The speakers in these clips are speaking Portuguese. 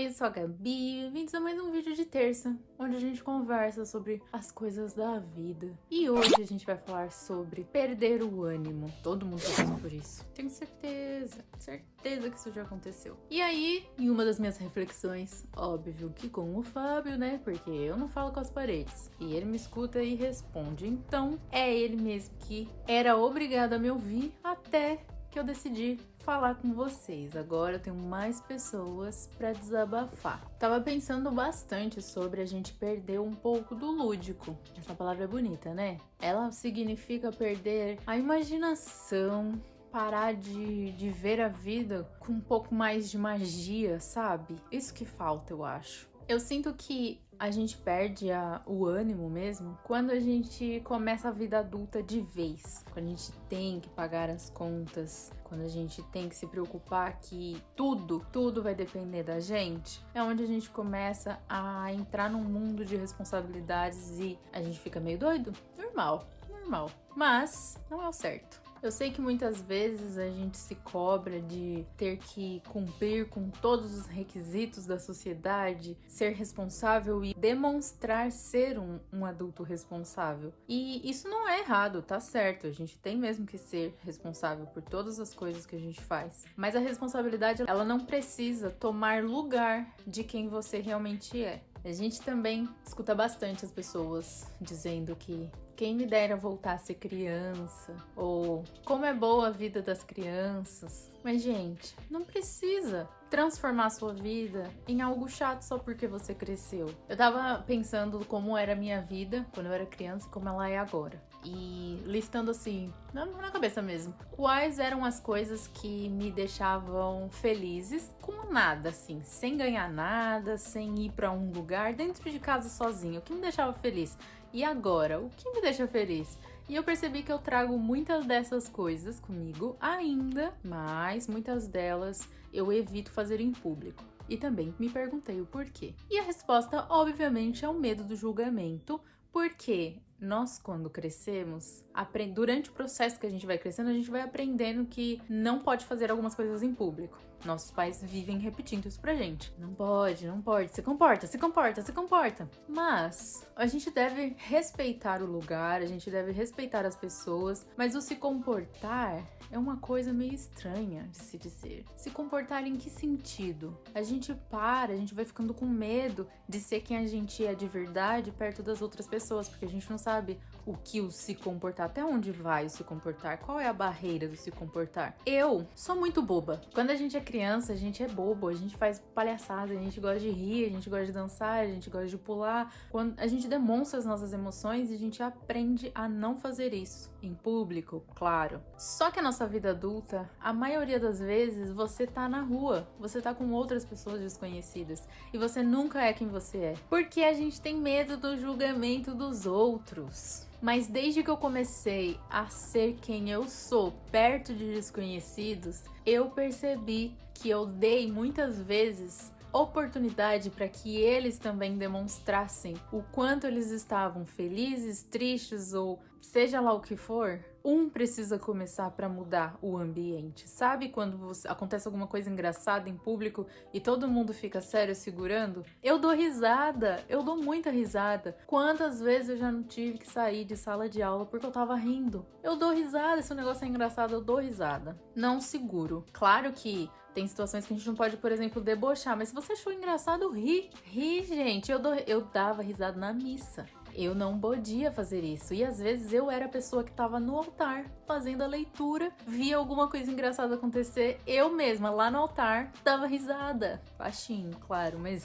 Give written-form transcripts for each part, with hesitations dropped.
Oi, eu sou a Gabi, bem-vindos a mais um vídeo de terça, onde a gente conversa sobre as coisas da vida. E hoje a gente vai falar sobre perder o ânimo. Todo mundo já passou por isso. Tenho certeza que isso já aconteceu. E aí, em uma das minhas reflexões, óbvio que com o Fábio, né, porque eu não falo com as paredes, e ele me escuta e responde. Então, é ele mesmo que era obrigado a me ouvir até que eu decidi falar com vocês. Agora eu tenho mais pessoas para desabafar. Tava pensando bastante sobre a gente perder um pouco do lúdico. Essa palavra é bonita, né? Ela significa perder a imaginação, parar de ver a vida com um pouco mais de magia, sabe? Isso que falta, eu acho. Eu sinto que a gente perde o ânimo mesmo quando a gente começa a vida adulta de vez. Quando a gente tem que pagar as contas, quando a gente tem que se preocupar que tudo vai depender da gente. É onde a gente começa a entrar num mundo de responsabilidades e a gente fica meio doido. Normal. Mas não é o certo. Eu sei que muitas vezes a gente se cobra de ter que cumprir com todos os requisitos da sociedade, ser responsável e demonstrar ser um adulto responsável. E isso não é errado, tá certo. A gente tem mesmo que ser responsável por todas as coisas que a gente faz. Mas a responsabilidade, ela não precisa tomar lugar de quem você realmente é. A gente também escuta bastante as pessoas dizendo que quem me dera voltar a ser criança, ou como é boa a vida das crianças. Mas, gente, não precisa transformar a sua vida em algo chato só porque você cresceu. Eu tava pensando como era a minha vida quando eu era criança e como ela é agora. E listando assim, na cabeça mesmo, quais eram as coisas que me deixavam felizes com nada, assim, sem ganhar nada, sem ir pra um lugar, dentro de casa sozinho. O que me deixava feliz? E agora, o que me deixa feliz? E eu percebi que eu trago muitas dessas coisas comigo ainda, mas muitas delas eu evito fazer em público. E também me perguntei o porquê. E a resposta, obviamente, é o medo do julgamento, porque nós, quando crescemos, durante o processo que a gente vai crescendo, a gente vai aprendendo que não pode fazer algumas coisas em público. Nossos pais vivem repetindo isso pra gente. Não pode, se comporta. Mas a gente deve respeitar o lugar, a gente deve respeitar as pessoas, mas o se comportar é uma coisa meio estranha de se dizer. Se comportar em que sentido? A gente vai ficando com medo de ser quem a gente é de verdade perto das outras pessoas, porque a gente não sabe o que o se comportar, até onde vai o se comportar, qual é a barreira do se comportar. Eu sou muito boba. Quando a gente é criança, a gente é bobo, a gente faz palhaçada, a gente gosta de rir, a gente gosta de dançar, a gente gosta de pular. Quando a gente demonstra as nossas emoções, a gente aprende a não fazer isso. Em público, claro. Só que a nossa vida adulta, a maioria das vezes, você tá na rua, você tá com outras pessoas desconhecidas e você nunca é quem você é. Porque a gente tem medo do julgamento dos outros. Mas desde que eu comecei a ser quem eu sou perto de desconhecidos, eu percebi que eu dei muitas vezes oportunidade para que eles também demonstrassem o quanto eles estavam felizes, tristes ou seja lá o que for. Um precisa começar para mudar o ambiente. Sabe quando acontece alguma coisa engraçada em público e todo mundo fica sério segurando? Eu dou risada, eu dou muita risada. Quantas vezes eu já não tive que sair de sala de aula porque eu tava rindo? Eu dou risada, se o negócio é engraçado, eu dou risada. Não seguro. Claro que tem situações que a gente não pode, por exemplo, debochar, mas se você achou engraçado, ri, gente. Eu dava risada na missa. Eu não podia fazer isso. E às vezes eu era a pessoa que estava no altar fazendo a leitura, via alguma coisa engraçada acontecer, eu mesma lá no altar dava risada. Baixinho, claro, mas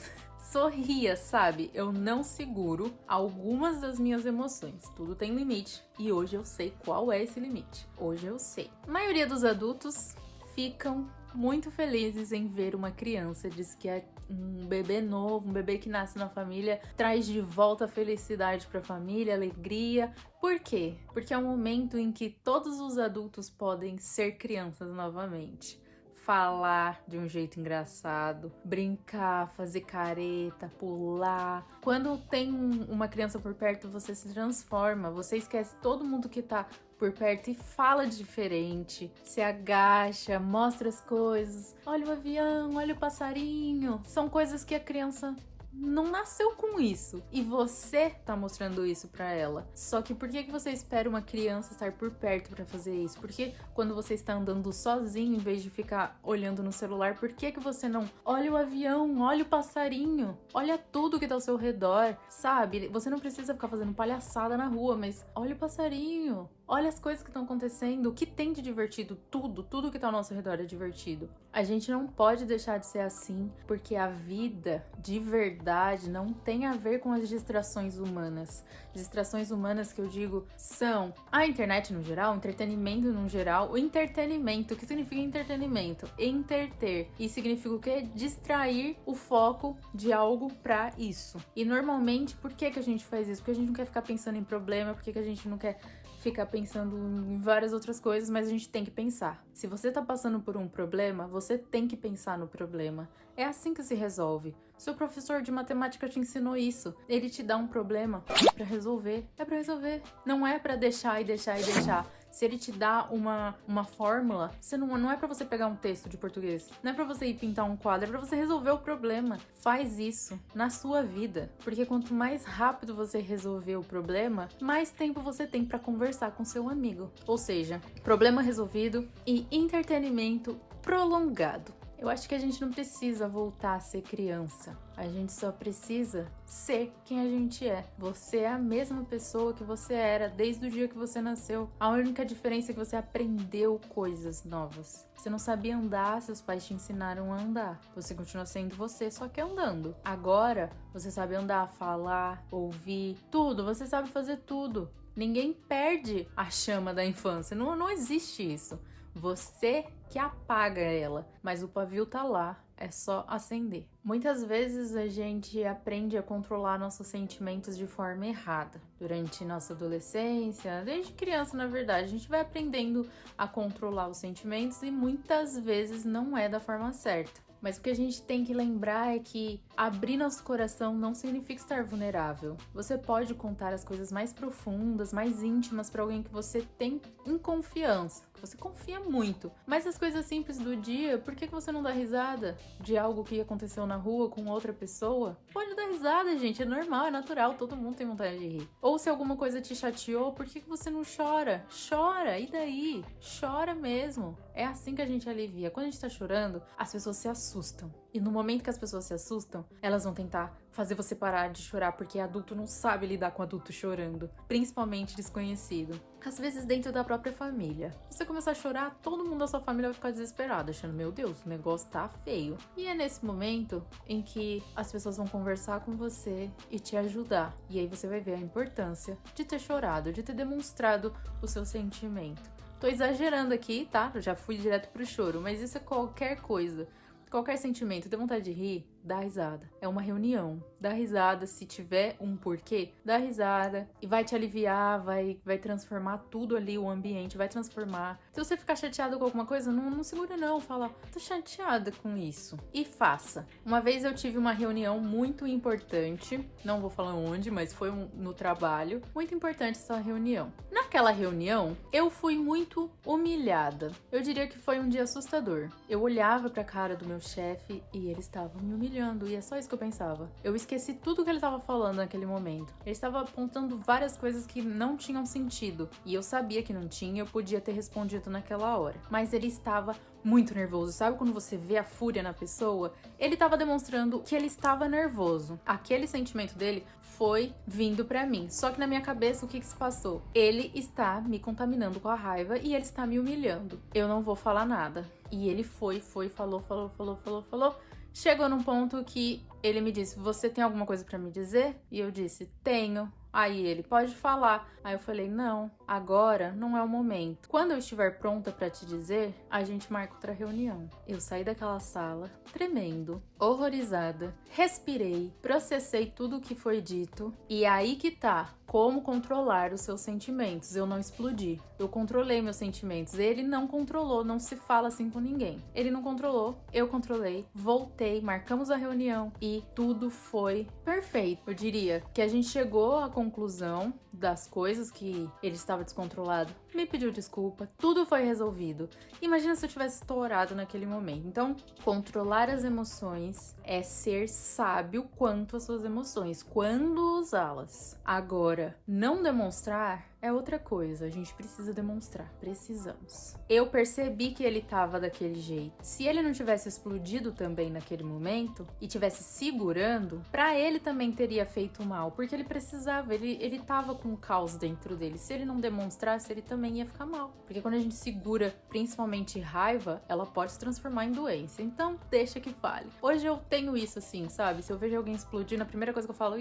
sorria, sabe? Eu não seguro algumas das minhas emoções. Tudo tem limite. E hoje eu sei qual é esse limite. Hoje eu sei. A maioria dos adultos ficam muito felizes em ver uma criança. Diz que é um bebê novo, um bebê que nasce na família, traz de volta a felicidade para a família, alegria. Por quê? Porque é um momento em que todos os adultos podem ser crianças novamente. falar de um jeito engraçado, brincar, fazer careta, pular. Quando tem uma criança por perto, você se transforma, você esquece todo mundo que tá por perto e fala diferente, se agacha, mostra as coisas, olha o avião, olha o passarinho. São coisas que a criança não nasceu com isso e você tá mostrando isso pra ela. Só que por que você espera uma criança estar por perto pra fazer isso? Porque quando você está andando sozinho, em vez de ficar olhando no celular, por que você não olha o avião, olha o passarinho, olha tudo que tá ao seu redor, sabe? Você não precisa ficar fazendo palhaçada na rua, mas olha o passarinho, olha as coisas que estão acontecendo, o que tem de divertido, tudo que tá ao nosso redor é divertido. A gente não pode deixar de ser assim, porque a vida de verdade não tem a ver com as distrações humanas. Distrações humanas que eu digo são a internet no geral, o entretenimento no geral. O entretenimento, o que significa entretenimento? Entreter. E significa o quê? Distrair o foco de algo pra isso. E normalmente, por que a gente faz isso? Porque a gente não quer ficar pensando em problema, porque a gente não quer ficar pensando em várias outras coisas, mas a gente tem que pensar. Se você tá passando por um problema, você tem que pensar no problema. É assim que se resolve. Seu professor de matemática te ensinou isso. Ele te dá um problema, é pra resolver. É pra resolver. Não é pra deixar e deixar e deixar. Se ele te dá uma fórmula, não é pra você pegar um texto de português. Não é pra você ir pintar um quadro, é pra você resolver o problema. Faz isso na sua vida. Porque quanto mais rápido você resolver o problema, mais tempo você tem pra conversar com seu amigo. Ou seja, problema resolvido e entretenimento prolongado. Eu acho que a gente não precisa voltar a ser criança. A gente só precisa ser quem a gente é. Você é a mesma pessoa que você era desde o dia que você nasceu. A única diferença é que você aprendeu coisas novas. Você não sabia andar, seus pais te ensinaram a andar. Você continua sendo você, só que andando. Agora, você sabe andar, falar, ouvir, tudo. Você sabe fazer tudo. Ninguém perde a chama da infância. Não existe isso. Você que apaga ela, mas o pavio tá lá, é só acender. Muitas vezes a gente aprende a controlar nossos sentimentos de forma errada. Durante nossa adolescência, desde criança, na verdade, a gente vai aprendendo a controlar os sentimentos e muitas vezes não é da forma certa. Mas o que a gente tem que lembrar é que abrir nosso coração não significa estar vulnerável. Você pode contar as coisas mais profundas, mais íntimas para alguém que você tem em confiança, que você confia muito. Mas as coisas simples do dia, por que você não dá risada de algo que aconteceu na rua com outra pessoa? Pode dar risada, gente, é normal, é natural, todo mundo tem vontade de rir. Ou se alguma coisa te chateou, por que você não chora? Chora, e daí? Chora mesmo. É assim que a gente alivia. Quando a gente tá chorando, as pessoas se assustam. E no momento que as pessoas se assustam, elas vão tentar fazer você parar de chorar, porque adulto não sabe lidar com adulto chorando, principalmente desconhecido. Às vezes dentro da própria família. Você começar a chorar, todo mundo da sua família vai ficar desesperado, achando, meu Deus, o negócio tá feio. E é nesse momento em que as pessoas vão conversar com você e te ajudar. E aí você vai ver a importância de ter chorado, de ter demonstrado o seu sentimento. Tô exagerando aqui, tá? Eu já fui direto pro choro, mas isso é qualquer coisa. Qualquer sentimento, tem vontade de rir, dá risada. É uma reunião. Dá risada, se tiver um porquê, dá risada e vai te aliviar, vai transformar tudo ali, o ambiente, vai transformar. Se você ficar chateado com alguma coisa, não segura não, fala, tô chateada com isso. E faça. Uma vez eu tive uma reunião muito importante, não vou falar onde, mas foi no trabalho. Muito importante essa reunião. Naquela reunião, eu fui muito humilhada. Eu diria que foi um dia assustador. Eu olhava pra cara do meu chefe e ele estava me humilhando, e é só isso que eu pensava. Eu esqueci tudo que ele estava falando naquele momento. Ele estava apontando várias coisas que não tinham sentido, e eu sabia que não tinha, eu podia ter respondido naquela hora. Mas ele estava muito nervoso. Sabe quando você vê a fúria na pessoa? Ele estava demonstrando que ele estava nervoso. Aquele sentimento dele foi vindo pra mim. Só que na minha cabeça, o que se passou? Ele está me contaminando com a raiva e ele está me humilhando. Eu não vou falar nada. E ele falou. Chegou num ponto que ele me disse, você tem alguma coisa pra me dizer? E eu disse, tenho. Aí ele, pode falar. Aí eu falei, não, agora não é o momento. Quando eu estiver pronta pra te dizer, a gente marca outra reunião. Eu saí daquela sala, tremendo, horrorizada, respirei, processei tudo o que foi dito e aí que tá. Como controlar os seus sentimentos. Eu não explodi. Eu controlei meus sentimentos. Ele não controlou. Não se fala assim com ninguém. Ele não controlou. Eu controlei. Voltei. Marcamos a reunião. E tudo foi perfeito. Eu diria que a gente chegou à conclusão das coisas que ele estava descontrolado. Me pediu desculpa. Tudo foi resolvido. Imagina se eu tivesse estourado naquele momento. Então, controlar as emoções é ser sábio quanto às suas emoções. Quando usá-las. Agora, não demonstrar é outra coisa. A gente precisa demonstrar. Precisamos. Eu percebi que ele tava daquele jeito. Se ele não tivesse explodido também naquele momento e tivesse segurando, pra ele também teria feito mal, porque ele precisava, ele tava com o caos dentro dele. Se ele não demonstrasse, ele também ia ficar mal. Porque quando a gente segura, principalmente raiva, ela pode se transformar em doença. Então, deixa que fale. Hoje eu tenho isso assim, sabe? Se eu vejo alguém explodindo, a primeira coisa que eu falo,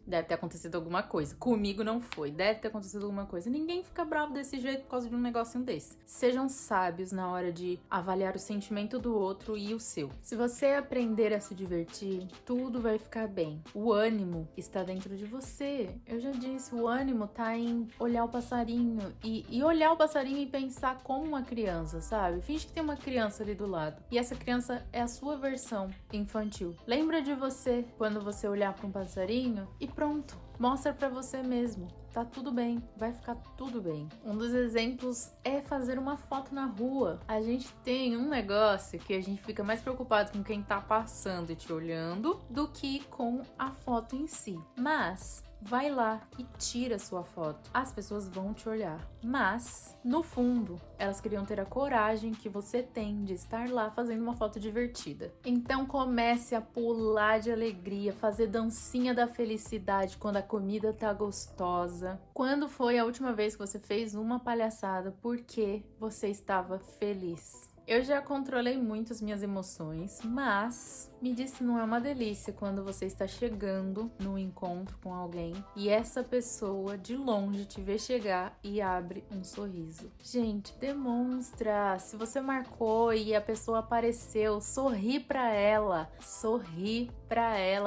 deve ter acontecido alguma coisa. Comigo não foi. Deve ter acontecido alguma coisa. Ninguém fica bravo desse jeito por causa de um negocinho desse. Sejam sábios na hora de avaliar o sentimento do outro e o seu. Se você aprender a se divertir, tudo vai ficar bem. O ânimo está dentro de você. Eu já disse, o ânimo tá em olhar o passarinho e olhar o passarinho e pensar como uma criança, sabe? Finge que tem uma criança ali do lado. E essa criança é a sua versão infantil. Lembra de você quando você olhar para um passarinho e pronto, mostra pra você mesmo. Tá tudo bem, vai ficar tudo bem. Um dos exemplos é fazer uma foto na rua. A gente tem um negócio que a gente fica mais preocupado com quem tá passando e te olhando do que com a foto em si. Mas vai lá e tira sua foto. As pessoas vão te olhar. Mas, no fundo, elas queriam ter a coragem que você tem de estar lá fazendo uma foto divertida. Então comece a pular de alegria, fazer dancinha da felicidade quando a comida tá gostosa. Quando foi a última vez que você fez uma palhaçada porque você estava feliz? Eu já controlei muito as minhas emoções, mas me disse não é uma delícia quando você está chegando no encontro com alguém e essa pessoa de longe te vê chegar e abre um sorriso. Gente, demonstra. Se você marcou e a pessoa apareceu, sorri pra ela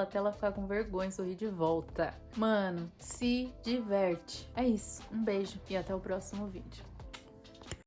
até ela ficar com vergonha, sorri de volta. Mano, se diverte. É isso. Um beijo e até o próximo vídeo.